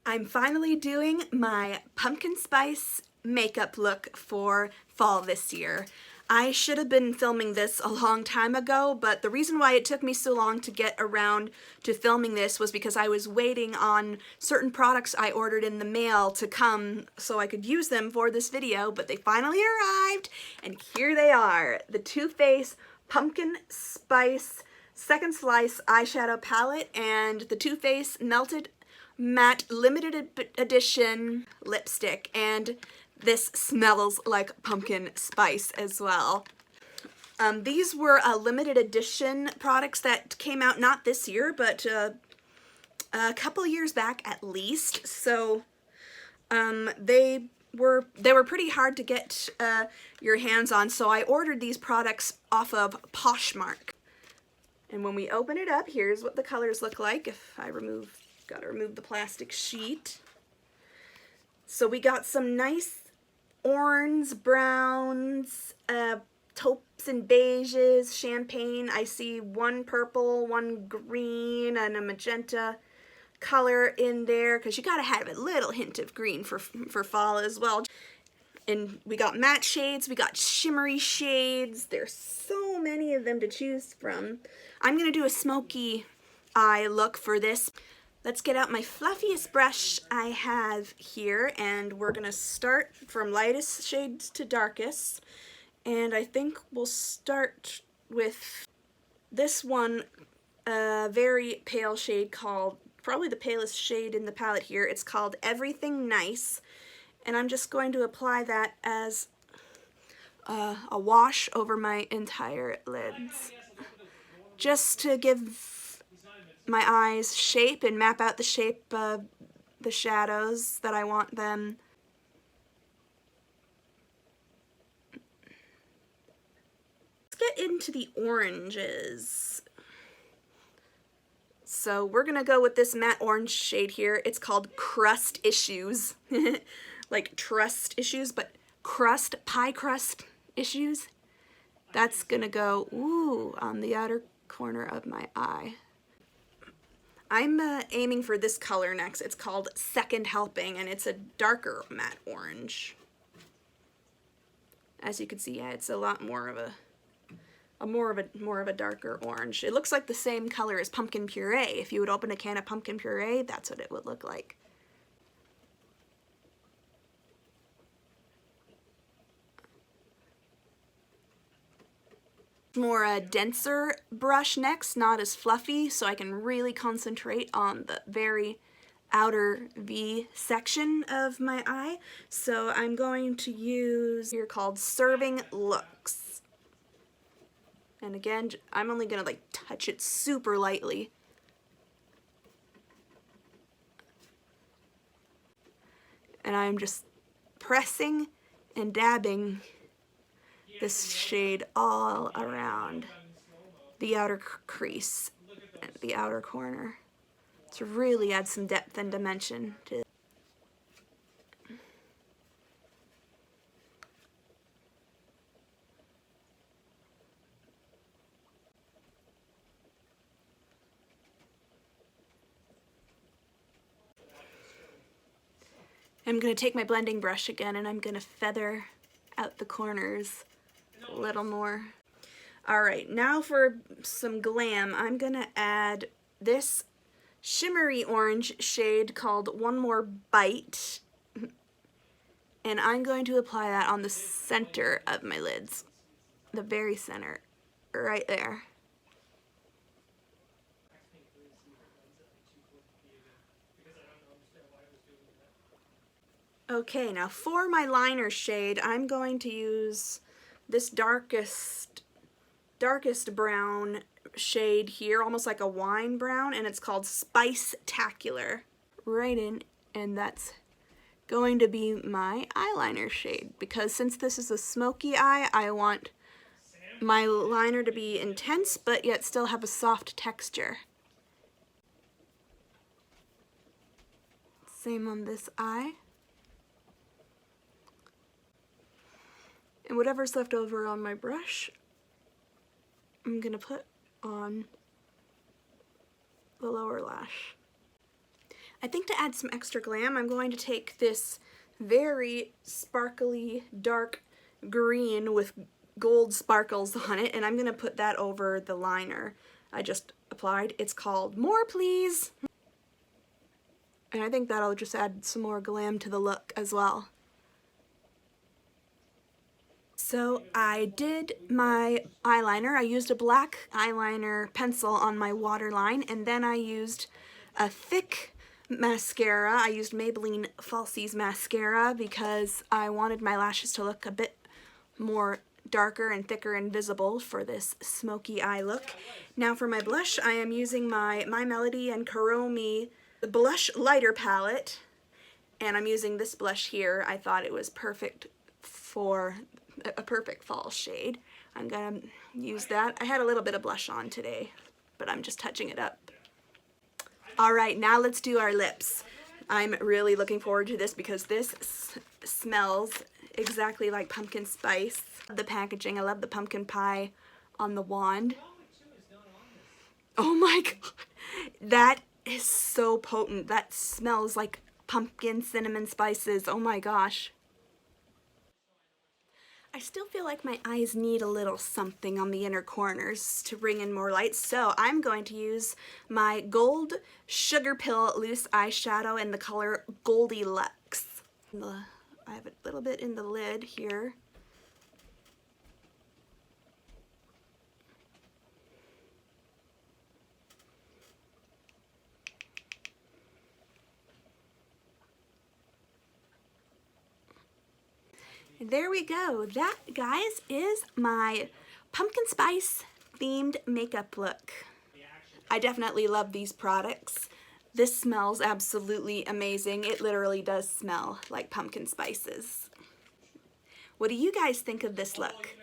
I'm finally doing my pumpkin spice makeup look for fall this year. I should have been filming this a long time ago, but the reason why it took me so long to get around to filming this was because I was waiting on certain products I ordered in the mail to come so I could use them for this video, but they finally arrived, and here they are, the Too Faced Pumpkin Spice Second Slice Eyeshadow Palette and the Too Faced Melted Matte limited edition lipstick, and this smells like pumpkin spice as well. These were limited edition products that came out not this year, but a couple years back at least. So they were pretty hard to get your hands on. So I ordered these products off of Poshmark. And when we open it up, here's what the colors look like. If I gotta remove the plastic sheet. So we got some nice orange, browns, taupes and beiges, champagne. I see one purple, one green, and a magenta color in there because you gotta have a little hint of green for fall as well. And we got matte shades, we got shimmery shades. There's so many of them to choose from. I'm gonna do a smoky eye look for this. Let's get out my fluffiest brush I have here, and we're gonna start from lightest shades to darkest. And I think we'll start with this one, very pale shade called, probably the palest shade in the palette here. It's called Everything Nice. And I'm just going to apply that as a wash over my entire lids, just to give my eyes shape and map out the shape of the shadows that I want them. Let's get into the oranges. So we're gonna go with this matte orange shade here. It's called Crust Issues. Like trust issues, but crust, pie crust issues. That's gonna go, ooh, on the outer corner of my eye. I'm aiming for this color next. It's called Second Helping, and it's a darker matte orange. As you can see, yeah, it's a lot more of a darker orange. It looks like the same color as pumpkin puree. If you would open a can of pumpkin puree, that's what it would look like. More denser brush next, not as fluffy, so I can really concentrate on the very outer V section of my eye. So I'm going to use here called Serving Looks. And again, I'm only gonna like touch it super lightly. And I'm just pressing and dabbing this shade all around the outer crease, the outer corner, to really add some depth and dimension to it. I'm going to take my blending brush again, and I'm going to feather out the corners a little more. Alright, now for some glam, I'm gonna add this shimmery orange shade called One More Bite, and I'm going to apply that on the center of my lids, the very center, right there. Okay, now for my liner shade, I'm going to use this darkest brown shade here, almost like a wine brown, and it's called Spice-tacular. Right in, and that's going to be my eyeliner shade, because since this is a smoky eye, I want my liner to be intense, but yet still have a soft texture. Same on this eye. And whatever's left over on my brush, I'm gonna put on the lower lash. I think to add some extra glam, I'm going to take this very sparkly dark green with gold sparkles on it, and I'm going to put that over the liner I just applied. It's called More Please. And I think that'll just add some more glam to the look as well. So I did my eyeliner. I used a black eyeliner pencil on my waterline, and then I used a thick mascara. I used Maybelline Falsies mascara because I wanted my lashes to look a bit more darker and thicker and visible for this smoky eye look. Now for my blush, I am using my Melody and Kuromi blush lighter palette, and I'm using this blush here. I thought it was perfect for a perfect fall shade. I'm gonna use that. I had a little bit of blush on today, but I'm just touching it up. Alright, now let's do our lips. I'm really looking forward to this because this smells exactly like pumpkin spice. The packaging, I love the pumpkin pie on the wand. Oh my god, that is so potent. That smells like pumpkin cinnamon spices. Oh my gosh. I still feel like my eyes need a little something on the inner corners to bring in more light, so I'm going to use my Gold Sugar Pill Loose Eyeshadow in the color Goldilux. I have a little bit in the lid here. There we go. That, guys, is my pumpkin spice themed makeup look. I definitely love these products. This smells absolutely amazing. It literally does smell like pumpkin spices. What do you guys think of this look?